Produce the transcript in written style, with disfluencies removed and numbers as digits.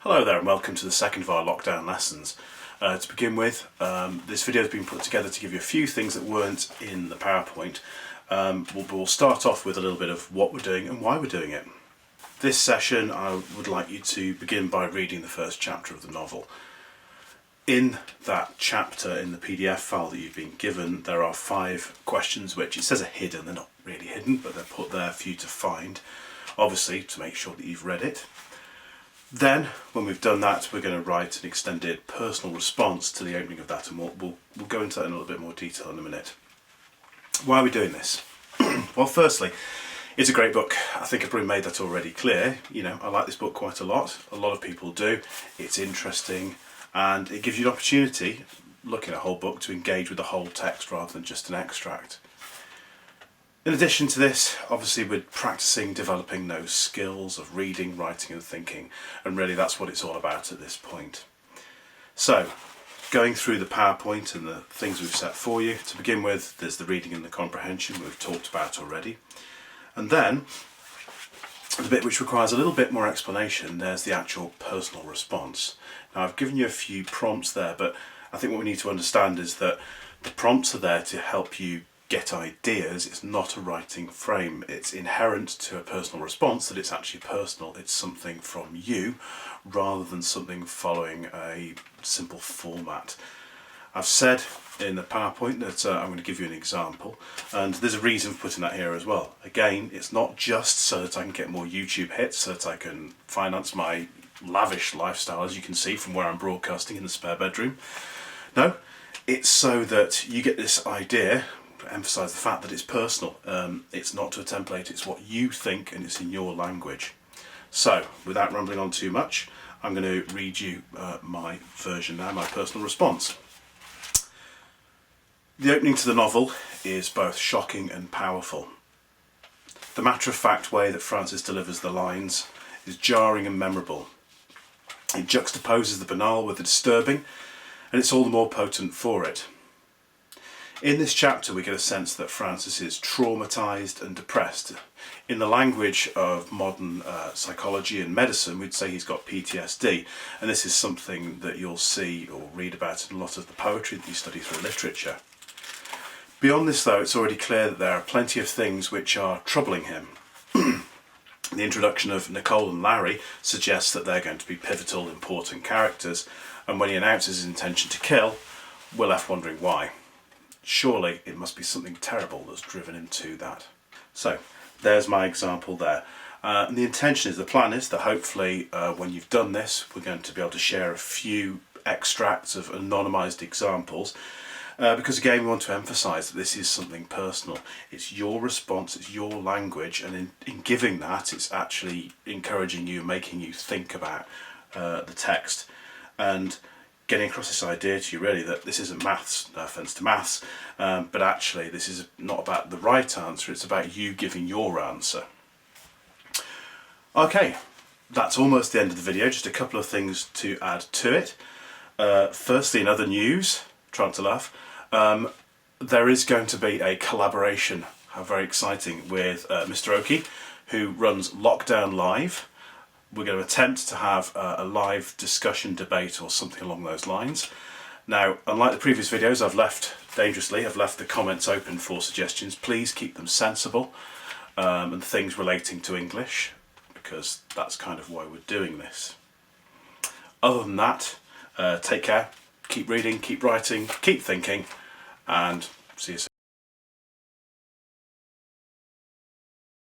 Hello there and welcome to the second of our lockdown lessons. To begin with, this video has been put together to give you a few things that weren't in the PowerPoint. We'll start off with a little bit of what we're doing and why we're doing it. This session I would like you to begin by reading the first chapter of the novel. In that chapter, in the PDF file that you've been given, there are 5 questions which it says are hidden. They're not really hidden, but they're put there for you to find, obviously to make sure that you've read it. Then, when we've done that, we're going to write an extended personal response to the opening of that, and we'll go into that in a little bit more detail in a minute. Why are we doing this? Well, firstly, it's a great book. I think I've probably made that already clear. You know, I like this book quite a lot. A lot of people do. It's interesting, and it gives you an opportunity, looking at a whole book, to engage with the whole text rather than just an extract. In addition to this, obviously we're practicing developing those skills of reading, writing and thinking, and really that's what it's all about at this point. So, going through the PowerPoint and the things we've set for you, to begin with there's the reading and the comprehension we've talked about already, and then the bit which requires a little bit more explanation, there's the actual personal response. Now I've given you a few prompts there, but I think what we need to understand is that the prompts are there to help you get ideas. It's not a writing frame. It's inherent to a personal response that it's actually personal. It's something from you rather than something following a simple format. I've said in the PowerPoint that I'm going to give you an example, and there's a reason for putting that here as well. Again, it's not just so that I can get more YouTube hits, so that I can finance my lavish lifestyle, as you can see from where I'm broadcasting in the spare bedroom. No, it's so that you get this idea, emphasise the fact that it's personal. It's not to a template, it's what you think and it's in your language. So, without rambling on too much, I'm going to read you my version now, my personal response. The opening to the novel is both shocking and powerful. The matter-of-fact way that Francis delivers the lines is jarring and memorable. It juxtaposes the banal with the disturbing, and it's all the more potent for it. In this chapter we get a sense that Francis is traumatised and depressed. In the language of modern psychology and medicine, we'd say he's got PTSD, and this is something that you'll see or read about in a lot of the poetry that you study through literature. Beyond this though, it's already clear that there are plenty of things which are troubling him. The introduction of Nicole and Larry suggests that they're going to be pivotal, important characters, and when he announces his intention to kill, we're left wondering why. Surely it must be something terrible that's driven him to that. So there's my example there. And the intention is, the plan is that hopefully when you've done this, we're going to be able to share a few extracts of anonymised examples, because again we want to emphasise that this is something personal. It's your response, it's your language, and in giving that it's actually encouraging you, making you think about the text, and getting across this idea to you really that this isn't maths, no offence to maths, but actually this is not about the right answer, it's about you giving your answer. Okay, that's almost the end of the video, just a couple of things to add to it. Firstly, in other news, trying to laugh, there is going to be a collaboration, how very exciting, with Mr Oakey, who runs Lockdown Live. We're going to attempt to have a live discussion, debate or something along those lines. Now, unlike the previous videos, I've left the comments open for suggestions. Please keep them sensible and things relating to English, because that's kind of why we're doing this. Other than that, take care, keep reading, keep writing, keep thinking, and see you soon.